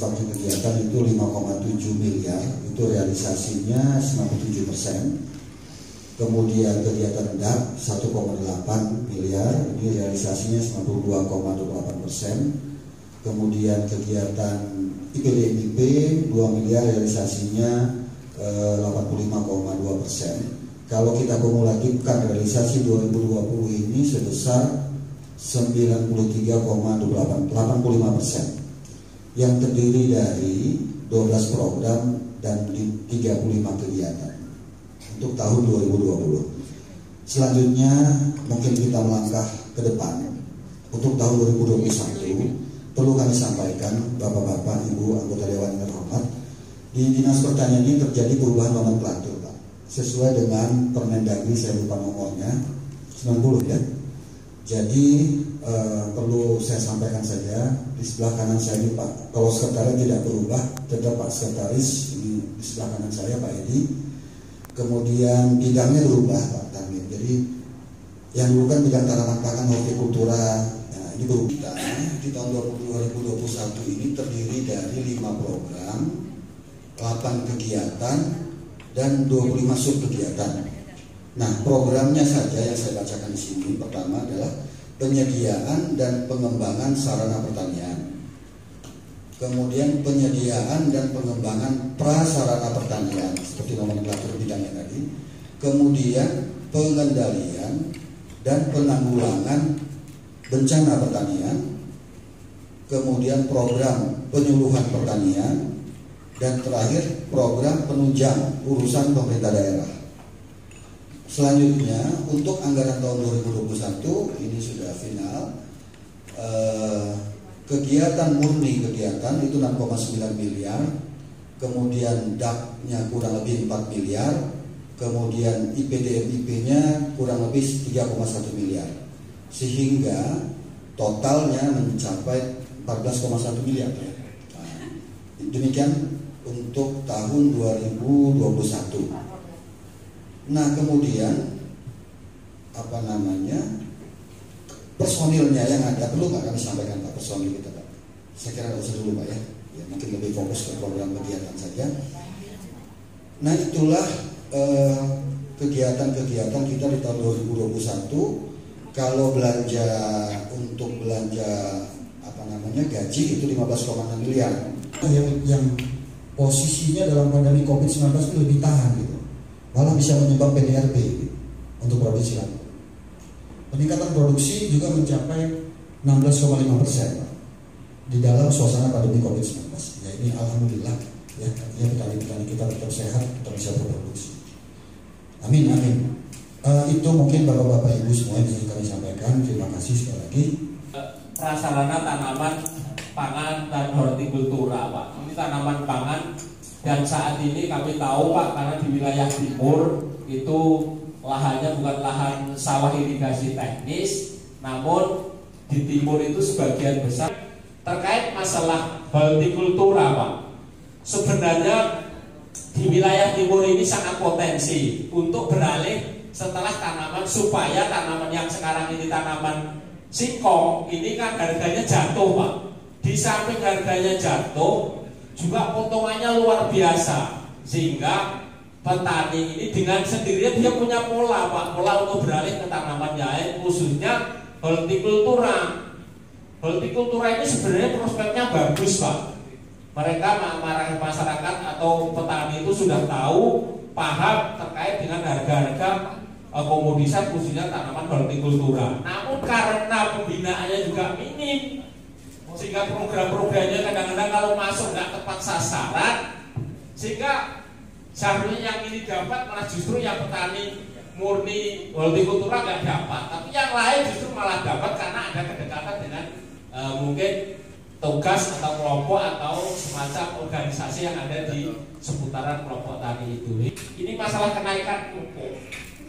Bagi kegiatan itu 5,7 miliar, itu realisasinya 97%. Kemudian kegiatan DAP 1,8 miliar, ini realisasinya 92,28%. Kemudian kegiatan IPDMIP 2 miliar, realisasinya 85,2%. Kalau kita kumulatifkan realisasi 2020 ini sebesar 93,85%. Yang terdiri dari 12 program dan 35 kegiatan untuk tahun 2020. Selanjutnya mungkin kita melangkah ke depan. Untuk tahun 2021 perlu kami sampaikan Bapak-bapak, Ibu anggota Dewan yang terhormat, di Dinas Pertanian ini terjadi perubahan nomenklatur, Pak. Sesuai dengan Permendagri, saya lupa nomornya, 90 ya. Jadi perlu saya sampaikan saja, di sebelah kanan saya ini Pak, kalau sekretariat tidak berubah, tetap Pak Sekretaris di sebelah kanan saya Pak Edi. Kemudian bidangnya berubah Pak Tamir. Jadi yang dulu kan bidang tanaman pangan, hortikultura, nah ini berubah. Di tahun 2021 ini terdiri dari 5 program, 8 kegiatan, dan 25 sub kegiatan. Nah, programnya saja yang saya bacakan di sini. Pertama adalah penyediaan dan pengembangan sarana pertanian. Kemudian penyediaan dan pengembangan prasarana pertanian seperti nomenklatur bidangnya tadi. Kemudian pengendalian dan penanggulangan bencana pertanian. Kemudian program penyuluhan pertanian, dan terakhir program penunjang urusan pemerintah daerah. Selanjutnya untuk anggaran tahun 2021 ini sudah final. Kegiatan murni kegiatan itu 6,9 miliar, kemudian DAP-nya kurang lebih 4 miliar, kemudian IPDMIP-nya kurang lebih 3,1 miliar, sehingga totalnya mencapai 14,1 miliar. Nah, demikian untuk tahun 2021. Nah kemudian personilnya yang ada perlu nggak kami sampaikan Pak, personil kita Pak? Saya kira nggak usah dulu Pak ya, mungkin lebih fokus ke program kegiatan saja. Nah itulah kegiatan-kegiatan kita di tahun 2021. Kalau belanja untuk gaji itu 15,6 miliar. Yang posisinya dalam pandemi COVID-19 itu lebih tahan gitu. Malah bisa menyumbang PDRB untuk produksi laku. Peningkatan produksi juga mencapai 16,5% di dalam suasana pandemi COVID-19. Ya ini alhamdulillah ya, artinya petani-petani kita tetap sehat, tetap bisa berproduksi. Amin amin. Itu mungkin Bapak-bapak Ibu semua yang bisa kami sampaikan. Terima kasih sekali lagi. Prasarana tanaman pangan dan hortikultura Pak. Ini tanaman pangan. Dan saat ini kami tahu Pak, karena di wilayah timur itu lahannya bukan lahan sawah irigasi teknis, namun di timur itu sebagian besar terkait masalah hortikultura Pak. Sebenarnya di wilayah timur ini sangat potensi untuk beralih setelah tanaman, supaya tanaman yang sekarang ini tanaman singkong ini kan harganya jatuh Pak. Di samping harganya jatuh, juga potongannya luar biasa, sehingga petani ini dengan sendirinya dia punya pola Pak, pola untuk beralih ke tanaman lain, khususnya hortikultura. Hortikultura ini sebenarnya prospeknya bagus Pak. Mereka masyarakat atau petani itu sudah tahu, paham terkait dengan harga-harga komoditas khususnya tanaman hortikultura. Namun karena pembinaannya juga minim, sehingga program-programnya kadang-kadang kalau masuk nggak tepat sasaran, sehingga seharusnya yang ini dapat malah justru yang petani murni hortikultura nggak dapat, tapi yang lain justru malah dapat karena ada kedekatan dengan mungkin tugas atau kelompok atau semacam organisasi yang ada di seputaran kelompok tani itu. Ini masalah kenaikan pupuk.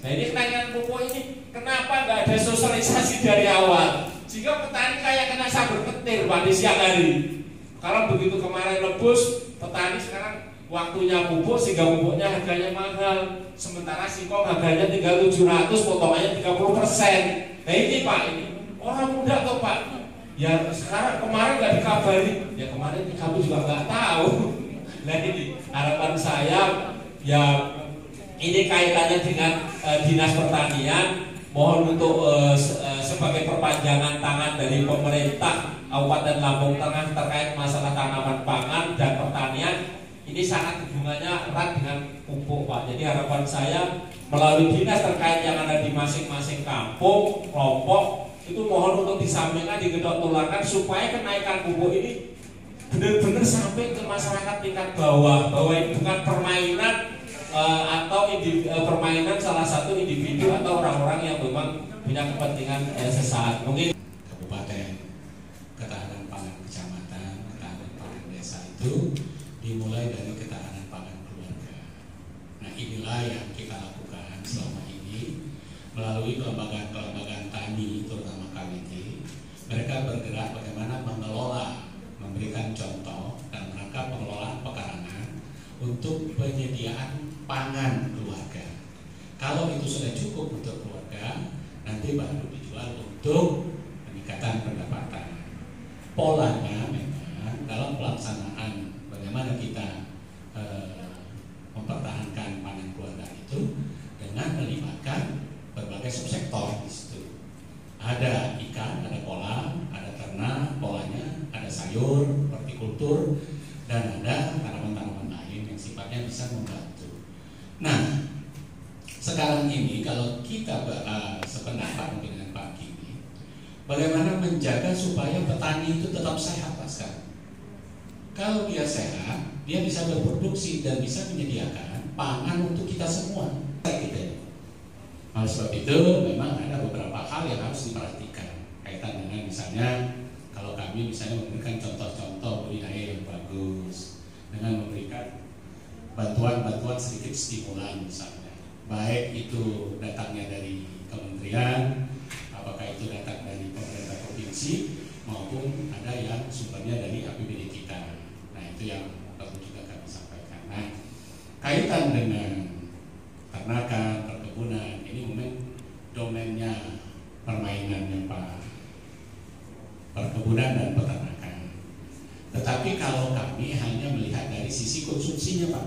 Nah ini kenaikan pupuk ini kenapa nggak ada sosialisasi dari awal? Jika petani kayak kena sabur petir Pak di siang hari. Kalau begitu kemarin lebus, petani sekarang waktunya pupuk sehingga pupuknya harganya mahal. Sementara singkong harganya tinggal 700, potongannya 30%. Nah ini Pak, ini orang muda tuh Pak. Ya sekarang kemarin nggak dikabari, ya kemarin kami juga nggak tahu. Nah ini harapan saya ya ini kaitannya dengan Dinas Pertanian, mohon untuk sebagai perpanjangan tangan dari pemerintah Kabupaten Lampung Tengah terkait masalah tanaman pangan dan pertanian. Ini sangat hubungannya erat dengan pupuk, Pak. Jadi harapan saya melalui dinas terkait yang ada di masing-masing kampung, kelompok, itu mohon untuk disampaikan, digedok tularkan supaya kenaikan pupuk ini benar-benar sampai ke masyarakat tingkat bawah, bahwa ini bukan permainan atau permainan salah satu individu atau orang-orang yang memang punya kepentingan sesaat. Mungkin kabupaten, ketahanan pangan kecamatan, ketahanan pangan desa itu dimulai dari ketahanan pangan keluarga. Nah inilah yang kita lakukan selama ini melalui kelembagaan-kelembagaan tani, terutama KWT. Mereka bergerak bagaimana mengelola, memberikan contoh dan rangka pengelolaan pekarangan untuk penyediaan pangan keluarga. Kalau itu sudah cukup untuk keluarga, nanti baru dijual untuk peningkatan pendapatan. Polanya memang dalam pelaksanaan bagaimana kita mempertahankan pangan keluarga itu dengan melibatkan berbagai subsektor di situ. Ada ikan, ada kolam, ada ternak, polanya, ada sayur, hortikultur, dan ada tanaman-tanaman lain yang sifatnya bisa membantu. Nah, sekarang ini kalau kita sependapat dengan Pak Kimi, bagaimana menjaga supaya petani itu tetap sehat, Pak, sekarang. Kalau dia sehat, dia bisa berproduksi dan bisa menyediakan pangan untuk kita semua. Gitu. Oleh sebab itu, memang ada beberapa hal yang harus diperhatikan kaitan dengan misalnya kalau kami misalnya memberikan contoh-contoh budidaya yang bagus dengan memberikan bantuan-bantuan sedikit stimulan misalnya, baik itu datangnya dari kementerian, apakah itu datang dari pemerintah provinsi maupun ada yang sumbernya dari APBD kita. Nah itu yang perlu juga kami sampaikan. Nah kaitan dengan ternakan, perkebunan, ini memang domainnya permainannya Pak, perkebunan dan peternakan. Tetapi kalau kami hanya melihat dari sisi konsumsinya, Pak,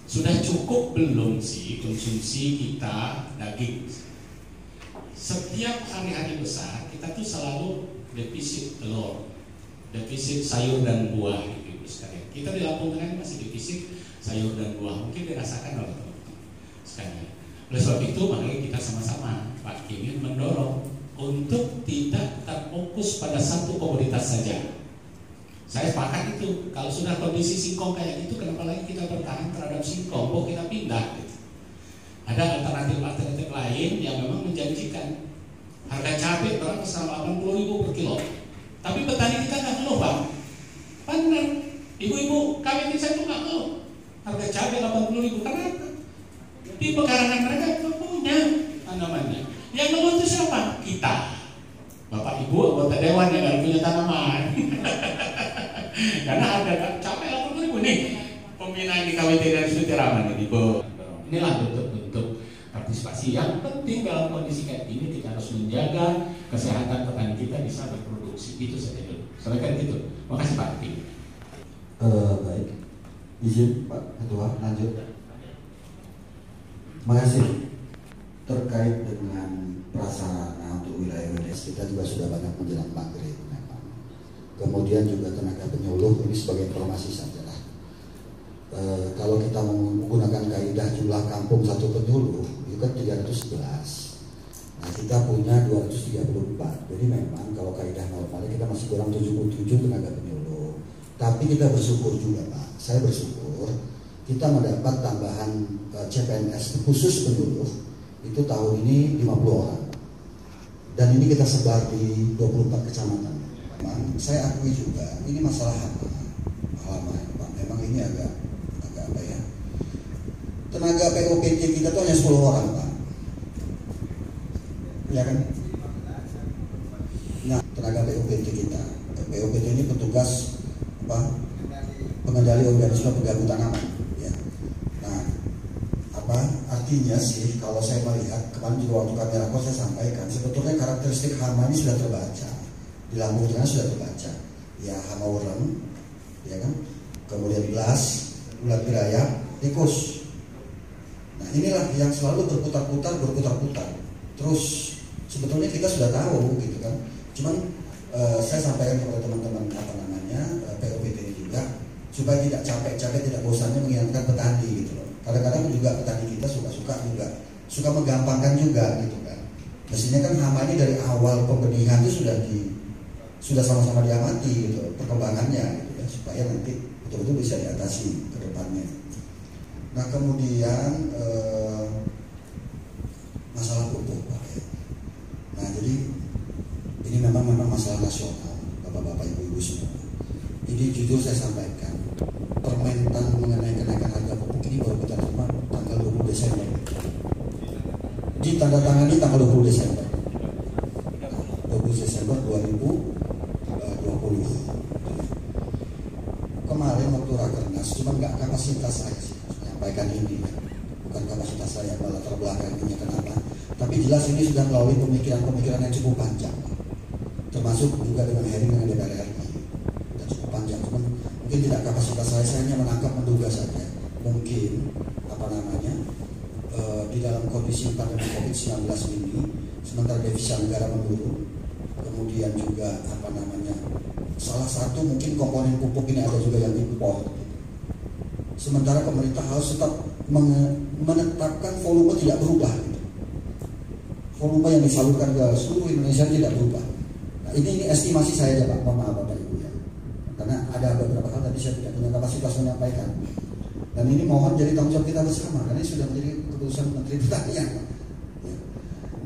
sudah cukup belum sih konsumsi kita daging? Setiap hari-hari besar kita tuh selalu defisit telur, defisit sayur dan buah, Ibu sekalian. Kita di Lampung Tengah masih defisit sayur dan buah, mungkin dirasakan oleh teman-teman sekalian. Oleh sebab itu, makanya kita sama-sama Pak Kimi mendorong untuk tidak terfokus pada satu komoditas saja. Saya sepakat itu. Kalau sudah kondisi singkong kayak gitu, kenapa lagi kita bertahan terhadap singkong? Kok kita pindah? Gitu. Ada alternatif-alternatif lain yang memang menjanjikan. Harga cabai berapa? 80.000 per kilo. Tapi petani kita nggak ngeluh, Pak. Benar. Ibu-ibu kami saya tuh nggak ngeluh. Harga cabai 80.000 karena di pekarangan mereka itu punya tanamannya. Yang ngeluh itu siapa? Kita. Bapak Ibu anggota dewan yang nggak punya tanaman. Karena ada capai 80.000 nih pembinaan di KWT dari Sutiraman ini, Bu. Inilah bentuk-bentuk partisipasi yang penting dalam kondisi kayak ini. Kita harus menjaga kesehatan petani kita bisa berproduksi. Itu saja dulu. Sampaikan gitu. Makasih Pak. Baik, izin Pak Ketua lanjut. Makasih. Terkait dengan prasarana untuk wilayah WDS kita juga sudah banyak menjelang maghrib memang. Kemudian juga tenaga penyuluh ini sebagai informasi saja lah. Kalau kita menggunakan kaidah jumlah kampung satu penyuluh itu kan 311. Nah kita punya 234. Jadi memang kalau kaidah normalnya kita masih kurang 77 tenaga penyuluh. Tapi kita bersyukur juga Pak. Saya bersyukur kita mendapat tambahan CPNS khusus penyuluh itu tahun ini 50 orang. Dan ini kita sebar di 24 kecamatan. Memang saya akui juga ini masalah hama Pak. Memang ini agak apa ya? Tenaga POPJ kita tuh hanya 10 orang Pak. Ya kan? Nah, tenaga POPJ kita. POPJ ini petugas apa? Pengendali organisme pengganggu tanaman. Ya. Nah, artinya sih kalau saya melihat kemarin juga waktu kami rakor saya sampaikan sebetulnya karakteristik hama ini sudah terbaca Di Lampung Tengah sudah terbaca, ya hama urem, ya kan, kemudian belas, ulat birayak, tikus. Nah inilah yang selalu berputar-putar. Terus sebetulnya kita sudah tahu gitu kan. Cuman saya sampaikan kepada teman-teman POPT ini juga supaya tidak capek-capek, tidak bosannya mengingatkan petani gitu loh. Kadang-kadang juga petani kita suka menggampangkan juga gitu kan. Mestinya kan hama ini dari awal pembenihan itu sudah sama-sama diamati gitu perkembangannya gitu ya, supaya nanti betul-betul bisa diatasi ke depannya. Nah kemudian masalah pupuk Pak ya. Nah jadi ini memang masalah nasional Bapak-bapak Ibu-ibu semua. Ini jujur saya sampaikan, permentan mengenai kenaikan harga pupuk ini baru kita terima tanggal 20 Desember. Ditandatangani tanggal 20 Desember. 20 Desember 2020. Kemarin waktu rakernas, cuma nggak kapasitas saya sih menyampaikan ini ya. Bukan kapasitas saya, malah terbelakangnya kenapa. Tapi jelas ini sudah melalui pemikiran yang cukup panjang. Termasuk juga dengan hearing dengan DPR RI. Sudah cukup panjang, cuman mungkin tidak kapasitas saya hanya menangkap, menduga saja. Mungkin di dalam kondisi pandemi COVID-19 ini, sementara devisa negara menurun, kemudian juga salah satu mungkin komponen pupuk ini ada juga yang impor. Sementara pemerintah harus tetap menetapkan volume tidak berubah. Volume yang disalurkan ke seluruh Indonesia tidak berubah. Nah, ini estimasi saya aja Pak, mohon maaf Bapak Ibu ya. Karena ada beberapa hal tadi saya tidak punya kapasitas menyampaikan. Dan ini mohon jadi tanggung jawab kita bersama, karena ini sudah menjadi keputusan Menteri Pertanian. Ya.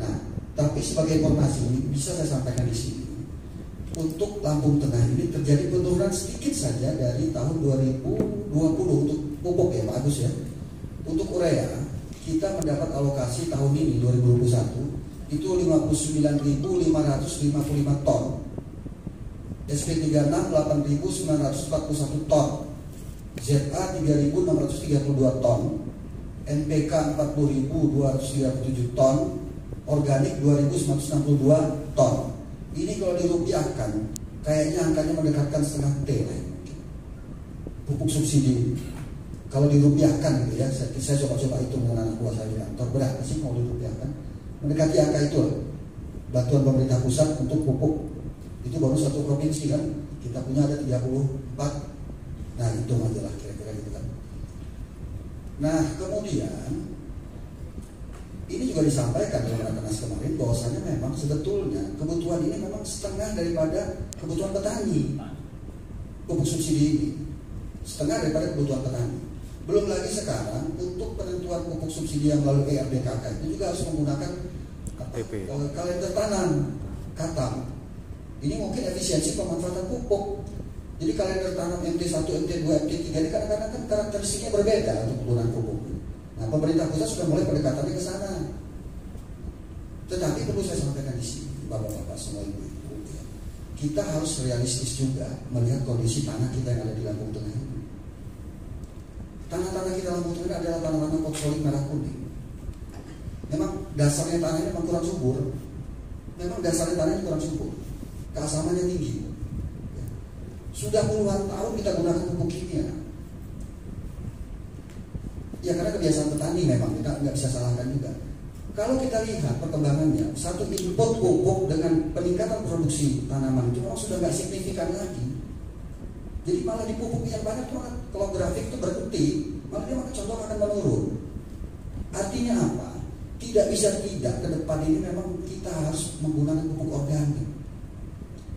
Nah, tapi sebagai informasi bisa saya sampaikan di sini. Untuk Lampung Tengah ini terjadi penurunan sedikit saja dari tahun 2020 untuk pupuk ya Pak Agus ya. Untuk urea kita mendapat alokasi tahun ini 2021 itu 59.555 ton, SP36 8.941 ton, ZA 3.632 ton, NPK 40.237 ton, organik 2.962 ton. Ini kalau dirupiahkan, kayaknya angkanya mendekatkan setengah T lah. Pupuk subsidi. Kalau dirupiahkan gitu ya, saya coba itu dengan anak buah saya di kantor, berapa sih kalau dirupiahkan? Mendekati angka itu lah. Bantuan pemerintah pusat untuk pupuk itu baru satu provinsi kan, kita punya ada 34. Nah itu aja lah kira-kira gitu kan. Nah kemudian ini juga disampaikan dalam rakernas kemarin bahwasanya memang sebetulnya kebutuhan ini memang setengah daripada kebutuhan petani. Pupuk subsidi ini setengah daripada kebutuhan petani. Belum lagi sekarang untuk penentuan pupuk subsidi yang melalui ERDKK itu juga harus menggunakan kalender tanam katam. Ini mungkin efisiensi pemanfaatan pupuk. Jadi kalender tanam MT1, MT2, MT3 ini kadang-kadang kan karakteristiknya berbeda untuk penggunaan pupuk. Nah, pemerintah pusat sudah mulai pendekatannya ke sana. Tetapi perlu saya sampaikan di sini, Bapak-bapak semua ibu-ibu, ya. Kita harus realistis juga melihat kondisi tanah kita yang ada di Lampung Tengah ini. Tanah-tanah kita Lampung Tengah adalah tanah-tanah fosforik merah kuning. Memang dasarnya tanahnya memang kurang subur. Keasamannya tinggi. Ya. Sudah puluhan tahun kita gunakan pupuk kimia. Ya karena kebiasaan petani memang kita nggak bisa salahkan juga. Kalau kita lihat perkembangannya, satu input pupuk dengan peningkatan produksi tanaman itu memang sudah nggak signifikan lagi. Jadi malah di pupuk yang banyak malah kalau grafik itu berhenti, malah dia contoh akan menurun. Artinya apa? Tidak bisa tidak ke depan ini memang kita harus menggunakan pupuk organik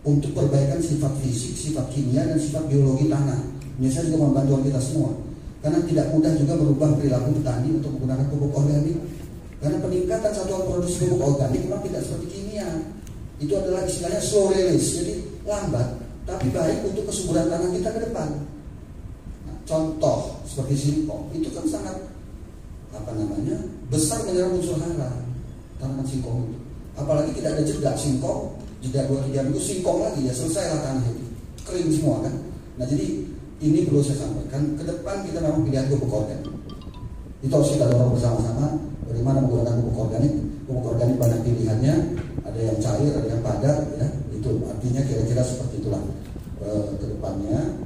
untuk perbaikan sifat fisik, sifat kimia dan sifat biologi tanah. Ini saya juga membantu kita semua. Karena tidak mudah juga merubah perilaku petani untuk menggunakan pupuk organik. Karena peningkatan satuan produksi pupuk organik memang tidak seperti kimia. Itu adalah istilahnya slow release, jadi lambat, tapi baik untuk kesuburan tanah kita ke depan. Nah, contoh seperti singkong, itu kan sangat besar menyerap unsur hara tanaman singkong itu. Apalagi tidak ada jeda singkong, jeda 2-3 minggu singkong lagi ya selesailah tanah itu kering semua kan. Nah jadi ini perlu saya sampaikan, ke depan kita memang pilihan pupuk organik. Itu harus kita dorong bersama-sama bagaimana menggunakan pupuk organik. Pupuk organik banyak pilihannya, ada yang cair, ada yang padat, ya. Itu Itu artinya kira-kira seperti itulah ke depannya.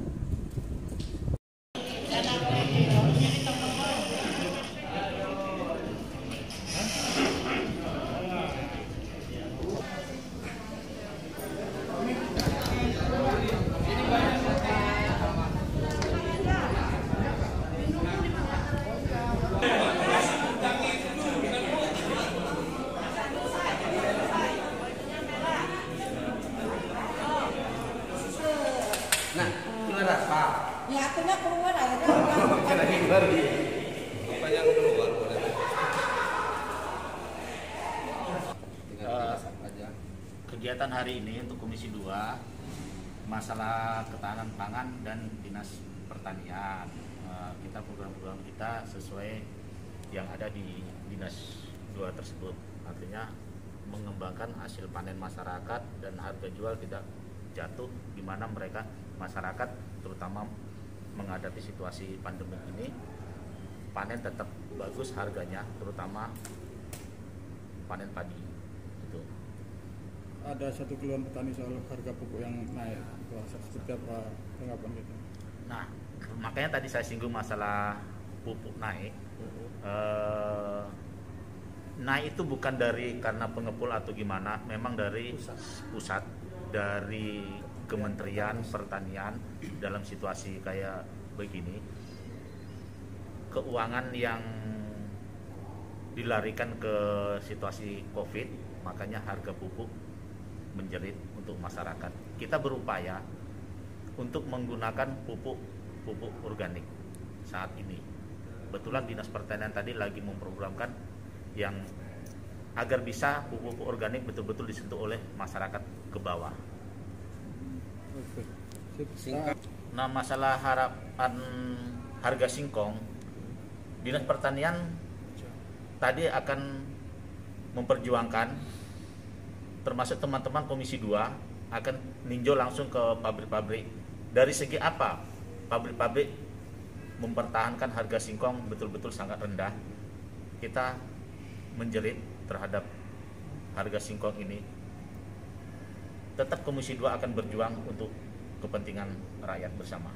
Nah, gimana Pak? Ya akhirnya keluar akhirnya. Lagi keluar. Apa yang keluar boleh? Kegiatan hari ini untuk Komisi 2 masalah ketahanan pangan dan Dinas Pertanian. Kita program-program kita sesuai yang ada di Dinas 2 tersebut. Artinya mengembangkan hasil panen masyarakat dan harga jual tidak jatuh, di mana mereka masyarakat terutama menghadapi situasi pandemi ini panen tetap bagus harganya, terutama panen padi. Itu ada satu keluhan petani soal harga pupuk yang naik. Seperti apa tanggapan kita? Nah, makanya tadi saya singgung masalah pupuk naik. Naik itu bukan dari karena pengepul atau gimana, memang dari pusat, dari Kementerian Pertanian dalam situasi kayak begini, keuangan yang dilarikan ke situasi COVID, makanya harga pupuk menjerit untuk masyarakat. Kita berupaya untuk menggunakan pupuk organik saat ini. Betulan Dinas Pertanian tadi lagi memprogramkan yang agar bisa pupuk organik betul-betul disentuh oleh masyarakat ke bawah. Nah, masalah harapan harga singkong, Dinas Pertanian tadi akan memperjuangkan, termasuk teman-teman Komisi 2 akan ninjau langsung ke pabrik-pabrik. Dari segi apa? Pabrik-pabrik mempertahankan harga singkong betul-betul sangat rendah. Kita menjerit terhadap harga singkong ini. Tetap Komisi 2 akan berjuang untuk kepentingan rakyat bersama.